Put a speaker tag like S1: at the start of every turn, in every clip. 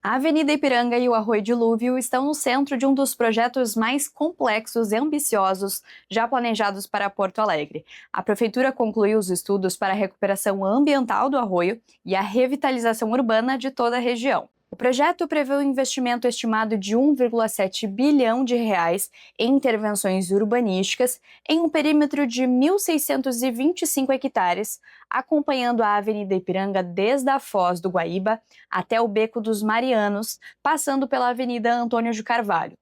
S1: A Avenida Ipiranga e o Arroio Dilúvio estão no centro de um dos projetos mais complexos e ambiciosos já planejados para Porto Alegre. A Prefeitura concluiu os estudos para a recuperação ambiental do arroio e a revitalização urbana de toda a região. O projeto prevê um investimento estimado de 1,7 bilhão de reais em intervenções urbanísticas em um perímetro de 1.625 hectares, acompanhando a Avenida Ipiranga desde a Foz do Guaíba até o Beco dos Marianos, passando pela Avenida Antônio de Carvalho.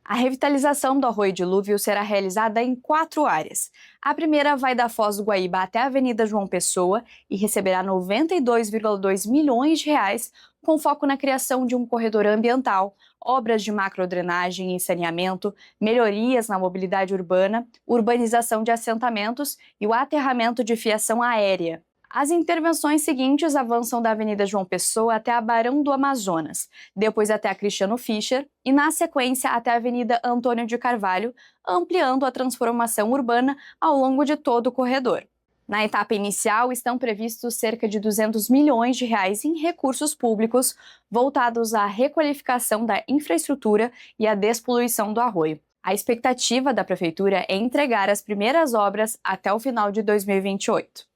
S1: A revitalização do Arroio Dilúvio será realizada em 4 áreas. A primeira vai da Foz do Guaíba até a Avenida João Pessoa e receberá 92,2 milhões de reais, com foco na criação de um corredor ambiental, obras de macrodrenagem e saneamento, melhorias na mobilidade urbana, urbanização de assentamentos e o aterramento de fiação aérea. As intervenções seguintes avançam da Avenida João Pessoa até a Barão do Amazonas, depois até a Cristiano Fischer e, na sequência, até a Avenida Antônio de Carvalho, ampliando a transformação urbana ao longo de todo o corredor. Na etapa inicial, estão previstos cerca de 200 milhões de reais em recursos públicos voltados à requalificação da infraestrutura e à despoluição do arroio. A expectativa da Prefeitura é entregar as primeiras obras até o final de 2028.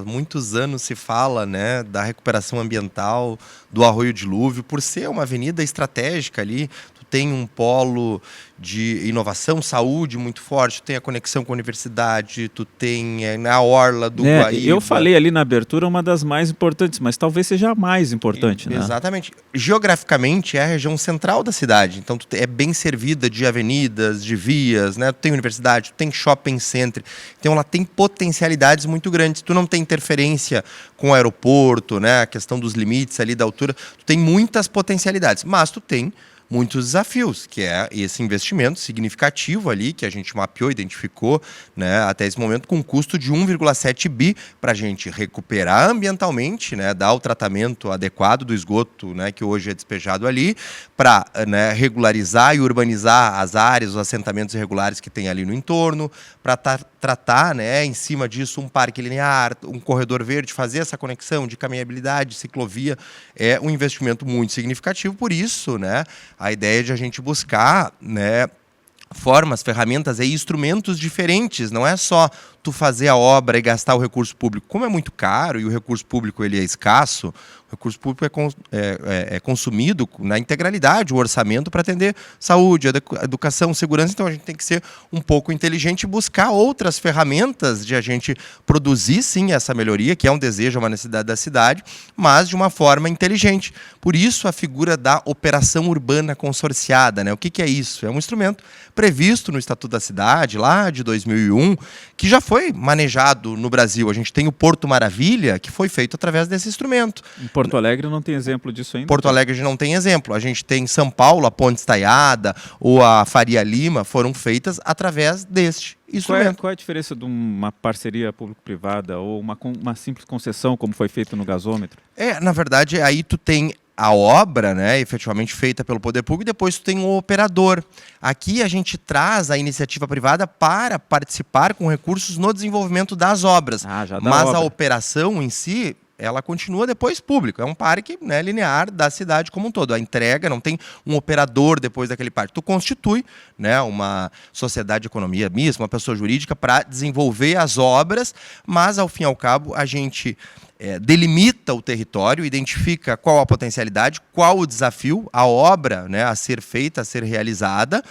S2: Há muitos anos se fala, né, da recuperação ambiental do Arroio Dilúvio, por ser uma avenida estratégica ali. Tu tem um polo de inovação, saúde muito forte, tu tem a conexão com a universidade, tu tem a orla do Guaíba.
S3: Eu falei ali na abertura uma das mais importantes, mas talvez seja a mais importante, né?
S2: Exatamente. Geograficamente é a região central da cidade, então tu é bem servida de avenidas, de vias, né? Tu tem universidade, tu tem shopping center, então ela tem potencialidades muito grandes. Tu não tem interferência com o aeroporto, né? A questão dos limites ali da altura, tu tem muitas potencialidades, mas tu tem muitos desafios, que é esse investimento significativo ali, que a gente mapeou, identificou, né, até esse momento, com um custo de 1,7 bi para a gente recuperar ambientalmente, né, dar o tratamento adequado do esgoto, né, que hoje é despejado ali, para, né, regularizar e urbanizar as áreas, os assentamentos irregulares que tem ali no entorno, para tratar, né, em cima disso, um parque linear, um corredor verde, fazer essa conexão de caminhabilidade, ciclovia, é um investimento muito significativo. Por isso, né, a ideia de a gente buscar, né, formas, ferramentas e instrumentos diferentes. Não é só tu fazer a obra e gastar o recurso público. Como é muito caro e o recurso público ele é escasso, o recurso público é consumido na integralidade, o orçamento, para atender saúde, educação, segurança. Então a gente tem que ser um pouco inteligente e buscar outras ferramentas de a gente produzir, sim, essa melhoria, que é um desejo, uma necessidade da cidade, mas de uma forma inteligente. Por isso a figura da operação urbana consorciada, né? O que é isso? É um instrumento previsto no Estatuto da Cidade, lá de 2001, que já foi manejado no Brasil. A gente tem o Porto Maravilha, que foi feito através desse instrumento.
S3: Em Porto Alegre não tem exemplo disso ainda?
S2: Porto Alegre a gente não tem exemplo. A gente tem em São Paulo, a Ponte Estaiada ou a Faria Lima foram feitas através deste instrumento.
S3: Qual é a diferença de uma parceria público-privada ou uma simples concessão, como foi feito no gasômetro?
S2: Na verdade, aí tu tem a obra, né, efetivamente feita pelo poder público, e depois tu tem um operador. Aqui a gente traz a iniciativa privada para participar com recursos no desenvolvimento das obras. Mas a operação em si, ela continua depois público. É um parque, né, linear da cidade como um todo. A entrega não tem um operador depois daquele parque. Tu constitui, né, uma sociedade de economia mista, uma pessoa jurídica para desenvolver as obras, mas ao fim e ao cabo a gente delimita o território, identifica qual a potencialidade, qual o desafio, a obra, né, a ser feita, a ser realizada,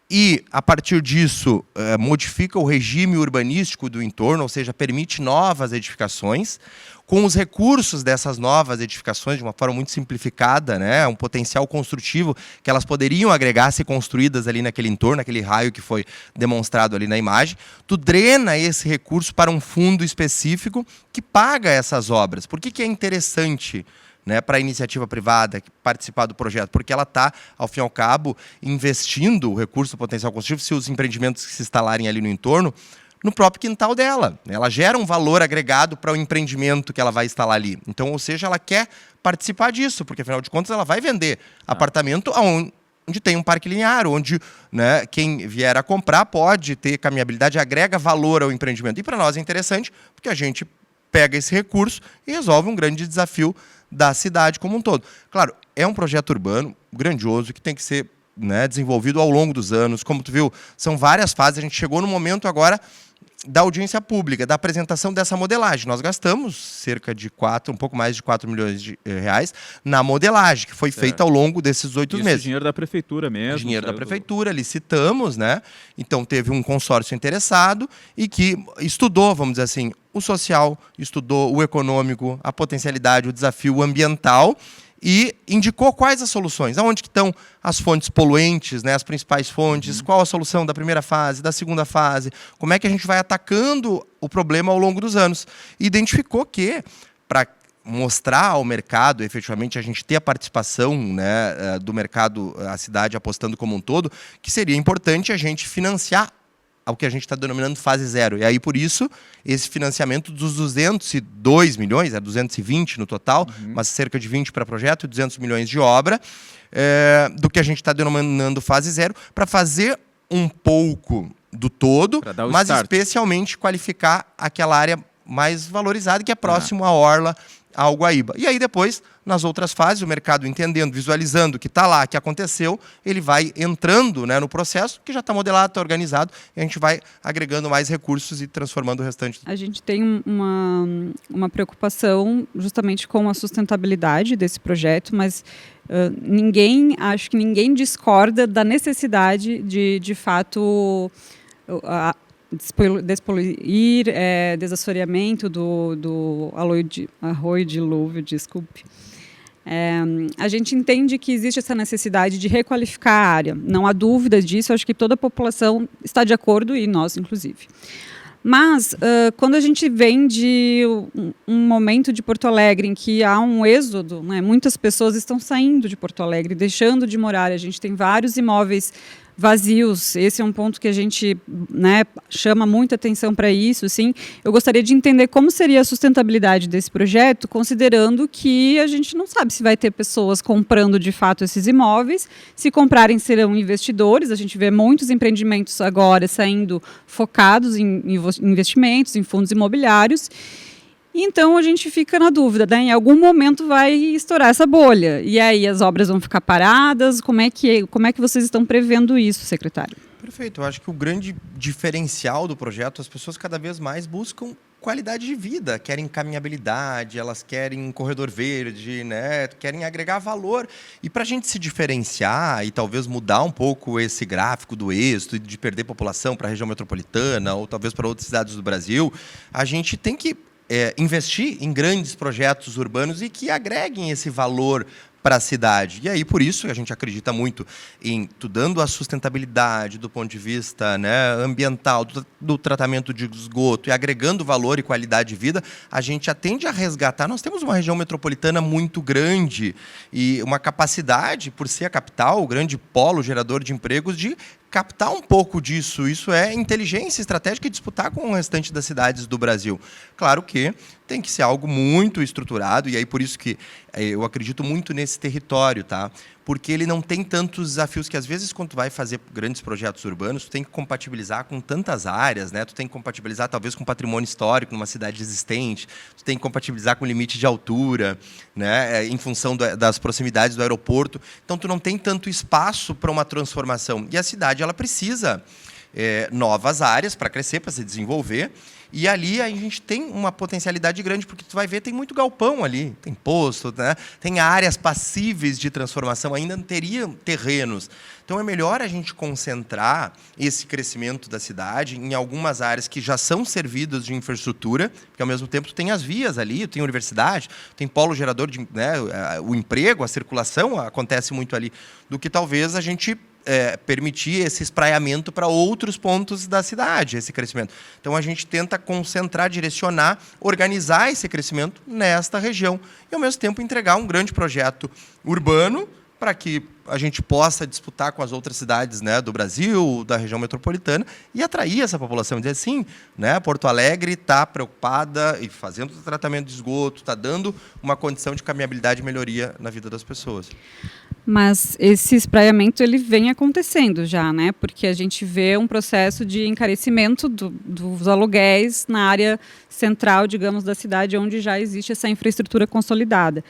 S2: e, a partir disso, modifica o regime urbanístico do entorno, ou seja, permite novas edificações. Com os recursos dessas novas edificações, de uma forma muito simplificada, né, um potencial construtivo que elas poderiam agregar, ser construídas ali naquele entorno, naquele raio que foi demonstrado ali na imagem, tu drena esse recurso para um fundo específico que paga essas obras. Por que é interessante, né, para a iniciativa privada participar do projeto? Porque ela está, ao fim e ao cabo, investindo o recurso do potencial construtivo, se os empreendimentos que se instalarem ali no entorno, no próprio quintal dela. Ela gera um valor agregado para o empreendimento que ela vai instalar ali. Então, ou seja, ela quer participar disso, porque, afinal de contas, ela vai vender apartamento onde tem um parque linear, onde, né, quem vier a comprar pode ter caminhabilidade, agrega valor ao empreendimento. E para nós é interessante, porque a gente pega esse recurso e resolve um grande desafio da cidade como um todo. Claro, é um projeto urbano grandioso que tem que ser, né, desenvolvido ao longo dos anos. Como tu viu, são várias fases. A gente chegou no momento agora da audiência pública, da apresentação dessa modelagem. Nós gastamos cerca de um pouco mais de 4 milhões de reais na modelagem, que foi feita ao longo desses 8 meses.
S3: Dinheiro da prefeitura mesmo.
S2: Dinheiro da prefeitura, licitamos, né? Então teve um consórcio interessado e que estudou, vamos dizer assim, o social, estudou o econômico, a potencialidade, o desafio ambiental e indicou quais as soluções, aonde que estão as fontes poluentes, né, as principais fontes, qual a solução da primeira fase, da segunda fase, como é que a gente vai atacando o problema ao longo dos anos. E identificou que, para mostrar ao mercado, efetivamente, a gente ter a participação, né, do mercado, a cidade apostando como um todo, que seria importante a gente financiar ao que a gente está denominando fase zero. E aí, por isso, esse financiamento dos 202 milhões, 220 no total, mas cerca de 20 para projeto e 200 milhões de obra, do que a gente está denominando fase zero, para fazer um pouco do todo, mas especialmente qualificar aquela área mais valorizada, que é próximo à orla, ao Guaíba. E aí depois, nas outras fases, o mercado entendendo, visualizando que está lá, que aconteceu, ele vai entrando, né, no processo, que já está modelado, está organizado, e a gente vai agregando mais recursos e transformando o restante.
S4: A gente tem uma preocupação justamente com a sustentabilidade desse projeto, mas acho que ninguém discorda da necessidade de fato, despoluir, desassoreamento do arroio dilúvio, desculpe. A gente entende que existe essa necessidade de requalificar a área. Não há dúvida disso, acho que toda a população está de acordo, e nós, inclusive. Mas, quando a gente vem de um momento de Porto Alegre em que há um êxodo, né, muitas pessoas estão saindo de Porto Alegre, deixando de morar, a gente tem vários imóveis vazios, esse é um ponto que a gente, né, chama muita atenção para isso, sim. Eu gostaria de entender como seria a sustentabilidade desse projeto, considerando que a gente não sabe se vai ter pessoas comprando de fato esses imóveis, se comprarem serão investidores, a gente vê muitos empreendimentos agora saindo focados em investimentos, em fundos imobiliários. Então a gente fica na dúvida, né? Em algum momento vai estourar essa bolha. E aí as obras vão ficar paradas? Como é que vocês estão prevendo isso, secretário?
S2: Perfeito. Eu acho que o grande diferencial do projeto, as pessoas cada vez mais buscam qualidade de vida, querem caminhabilidade, elas querem um corredor verde, né? Querem agregar valor. E para a gente se diferenciar e talvez mudar um pouco esse gráfico do êxito e de perder população para a região metropolitana ou talvez para outras cidades do Brasil, a gente tem que investir em grandes projetos urbanos e que agreguem esse valor para a cidade. E aí, por isso, a gente acredita muito em dando a sustentabilidade do ponto de vista, né, ambiental, do tratamento de esgoto e agregando valor e qualidade de vida, a gente atende a resgatar. Nós temos uma região metropolitana muito grande e uma capacidade, por ser a capital, o grande polo gerador de empregos, de captar um pouco disso. Isso é inteligência estratégica e disputar com o restante das cidades do Brasil. Claro que tem que ser algo muito estruturado, e aí por isso que eu acredito muito nesse território, tá? Porque ele não tem tantos desafios que, às vezes, quando tu vai fazer grandes projetos urbanos, tu tem que compatibilizar com tantas áreas, né? Tu tem que compatibilizar, talvez, com patrimônio histórico numa cidade existente, tu tem que compatibilizar com limite de altura, né? Em função das proximidades do aeroporto. Então, tu não tem tanto espaço para uma transformação. E a cidade, ela precisa novas áreas para crescer, para se desenvolver. E ali a gente tem uma potencialidade grande, porque tu vai ver, tem muito galpão ali, tem posto, né? Tem áreas passíveis de transformação, ainda teriam terrenos. Então é melhor a gente concentrar esse crescimento da cidade em algumas áreas que já são servidas de infraestrutura, porque ao mesmo tempo tu tem as vias ali, tu tem universidade, tu tem polo gerador de, né, o emprego, a circulação acontece muito ali, do que talvez a gente permitir esse espraiamento para outros pontos da cidade, esse crescimento. Então, a gente tenta concentrar, direcionar, organizar esse crescimento nesta região e, ao mesmo tempo, entregar um grande projeto urbano para que a gente possa disputar com as outras cidades, né, do Brasil, da região metropolitana, e atrair essa população. Dizer assim, né, Porto Alegre está preocupada e fazendo o tratamento de esgoto, está dando uma condição de caminhabilidade e melhoria na vida das pessoas.
S4: Mas esse espraiamento ele vem acontecendo já, né? Porque a gente vê um processo de encarecimento dos aluguéis na área central, digamos, da cidade, onde já existe essa infraestrutura consolidada.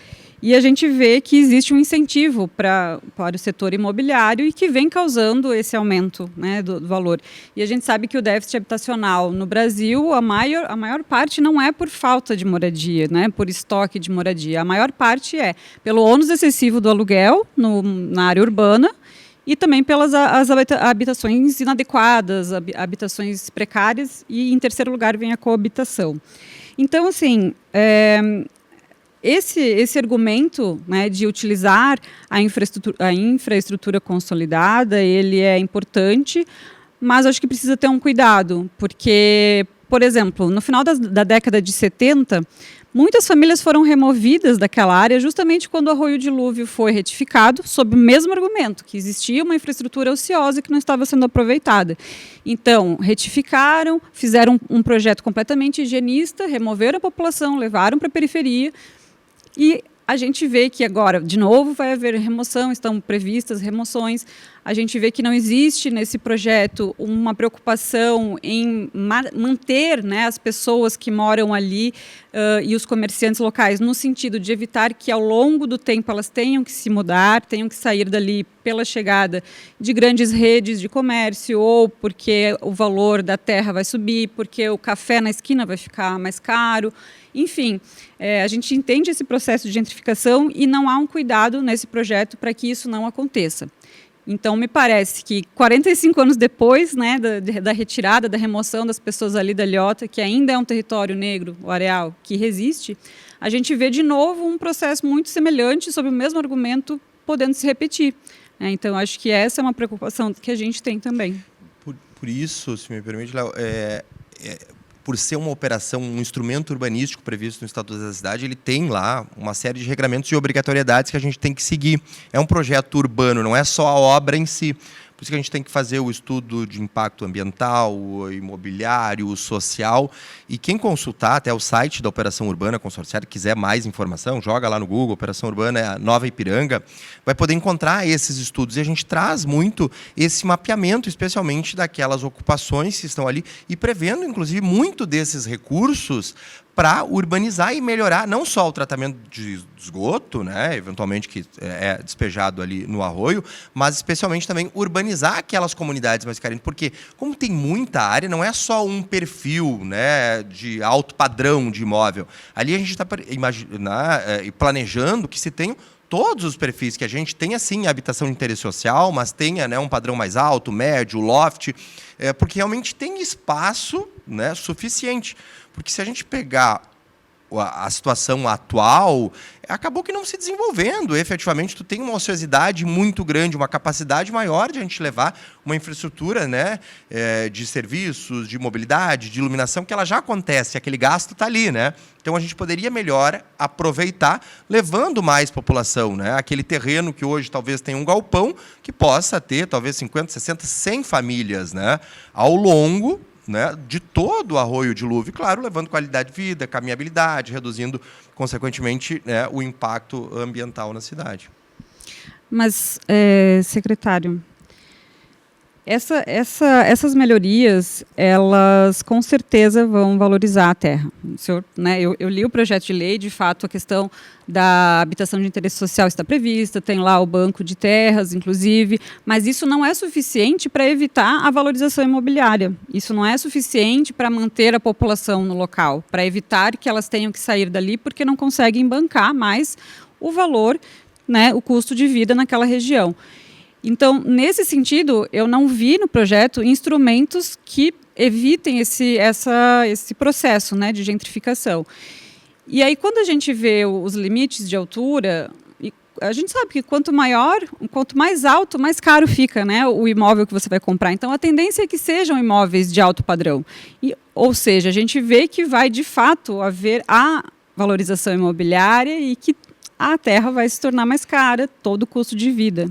S4: E a gente vê que existe um incentivo para o setor imobiliário e que vem causando esse aumento, né, do valor. E a gente sabe que o déficit habitacional no Brasil, a maior parte não é por falta de moradia, né, por estoque de moradia. A maior parte é pelo ônus excessivo do aluguel na área urbana e também pelas habitações inadequadas, habitações precárias e, em terceiro lugar, vem a coabitação. Então, assim, esse argumento, né, de utilizar a infraestrutura consolidada, ele é importante, mas acho que precisa ter um cuidado, porque, por exemplo, no final da década de 70, muitas famílias foram removidas daquela área justamente quando o Arroio Dilúvio foi retificado, sob o mesmo argumento, que existia uma infraestrutura ociosa que não estava sendo aproveitada. Então, retificaram, fizeram um projeto completamente higienista, removeram a população, levaram para a periferia, e a gente vê que agora, de novo, vai haver remoção, estão previstas remoções. A gente vê que não existe nesse projeto uma preocupação em manter, né, as pessoas que moram ali e os comerciantes locais, no sentido de evitar que ao longo do tempo elas tenham que se mudar, tenham que sair dali pela chegada de grandes redes de comércio, ou porque o valor da terra vai subir, porque o café na esquina vai ficar mais caro. Enfim, a gente entende esse processo de gentrificação e não há um cuidado nesse projeto para que isso não aconteça. Então, me parece que 45 anos depois, né, da retirada, da remoção das pessoas ali da Ilhota, que ainda é um território negro, o areal, que resiste, a gente vê de novo um processo muito semelhante, sob o mesmo argumento, podendo se repetir. Então, acho que essa é uma preocupação que a gente tem também.
S2: Por isso, se me permite, Léo, por ser uma operação, um instrumento urbanístico previsto no Estatuto da Cidade, ele tem lá uma série de regramentos e obrigatoriedades que a gente tem que seguir. É um projeto urbano, não é só a obra em si. Por isso que a gente tem que fazer o estudo de impacto ambiental, imobiliário, social. E quem consultar até o site da Operação Urbana Consorciada, quiser mais informação, joga lá no Google, Operação Urbana Nova Ipiranga, vai poder encontrar esses estudos. E a gente traz muito esse mapeamento, especialmente daquelas ocupações que estão ali, e prevendo, inclusive, muito desses recursos para urbanizar e melhorar não só o tratamento de esgoto, né, eventualmente que é despejado ali no arroio, mas especialmente também urbanizar aquelas comunidades mais carentes, porque como tem muita área, não é só um perfil, né, de alto padrão de imóvel. Ali a gente está planejando que se tenha todos os perfis, que a gente tenha, sim, habitação de interesse social, mas tenha, né, um padrão mais alto, médio, loft, porque realmente tem espaço, né, suficiente. Porque se a gente pegar a situação atual, acabou que não se desenvolvendo. Efetivamente, tu tem uma ociosidade muito grande, uma capacidade maior de a gente levar uma infraestrutura, né, de serviços, de mobilidade, de iluminação, que ela já acontece, aquele gasto está ali, né? Então, a gente poderia melhor aproveitar, levando mais população, né? Aquele terreno que hoje talvez tenha um galpão, que possa ter talvez 50, 60, 100 famílias, né, ao longo, né, de todo o Arroio Dilúvio, claro, levando qualidade de vida, caminhabilidade, reduzindo, consequentemente, né, o impacto ambiental na cidade.
S4: Mas, secretário, essas melhorias, elas com certeza vão valorizar a terra. O senhor, né, eu li o projeto de lei, de fato, a questão da habitação de interesse social está prevista, tem lá o banco de terras, inclusive, mas isso não é suficiente para evitar a valorização imobiliária. Isso não é suficiente para manter a população no local, para evitar que elas tenham que sair dali porque não conseguem bancar mais o valor, né, o custo de vida naquela região. Então, nesse sentido, eu não vi no projeto instrumentos que evitem esse processo, né, de gentrificação. E aí, quando a gente vê os limites de altura, a gente sabe que quanto mais alto, mais caro fica, né, o imóvel que você vai comprar. Então, a tendência é que sejam imóveis de alto padrão. Ou seja, a gente vê que vai, de fato, haver a valorização imobiliária e que a terra vai se tornar mais cara, todo o custo de vida.